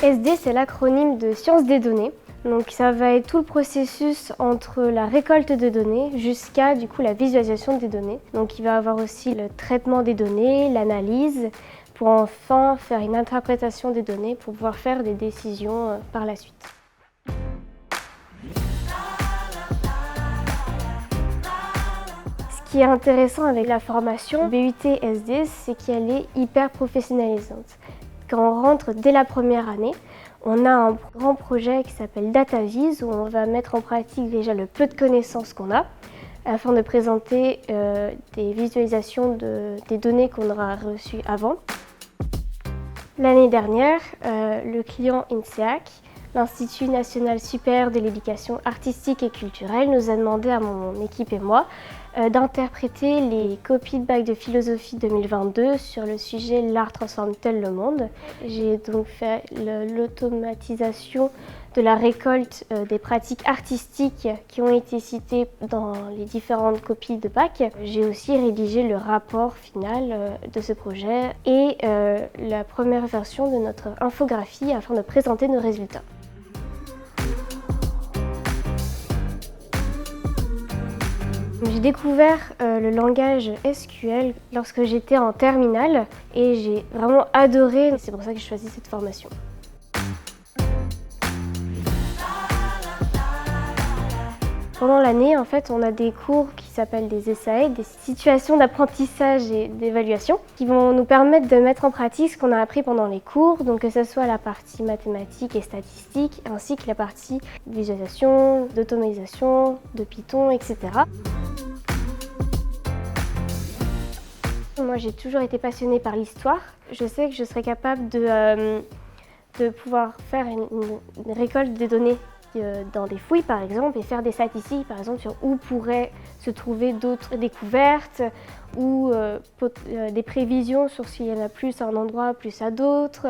SD, c'est l'acronyme de sciences des données. Donc ça va être tout le processus entre la récolte de données jusqu'à la visualisation des données. Donc il va y avoir aussi le traitement des données, l'analyse, pour enfin faire une interprétation des données pour pouvoir faire des décisions par la suite. Ce qui est intéressant avec la formation BUT SD, c'est qu'elle est hyper professionnalisante. Quand on rentre dès la première année, on a un grand projet qui s'appelle DataVis, où on va mettre en pratique déjà le peu de connaissances qu'on a, afin de présenter des visualisations des données qu'on aura reçues avant. L'année dernière, le client INSEAC, l'Institut national supérieur de l'éducation artistique et culturelle, nous a demandé à mon équipe et moi d'interpréter les copies de bac de philosophie 2022 sur le sujet « L'art transforme-t-il le monde ?» J'ai donc fait l'automatisation de la récolte des pratiques artistiques qui ont été citées dans les différentes copies de bac. J'ai aussi rédigé le rapport final de ce projet et la première version de notre infographie afin de présenter nos résultats. J'ai découvert le langage SQL lorsque j'étais en terminale et j'ai vraiment adoré. C'est pour ça que j'ai choisi cette formation. Pendant l'année, en fait, on a des cours qui s'appellent des SAE, des situations d'apprentissage et d'évaluation, qui vont nous permettre de mettre en pratique ce qu'on a appris pendant les cours, donc que ce soit la partie mathématiques et statistiques, ainsi que la partie visualisation, d'automatisation, de Python, etc. Moi, j'ai toujours été passionnée par l'histoire. Je sais que je serais capable de pouvoir faire une récolte des données dans des fouilles, par exemple, et faire des statistiques, par exemple, sur où pourraient se trouver d'autres découvertes ou des prévisions sur s'il y en a plus à un endroit, plus à d'autres.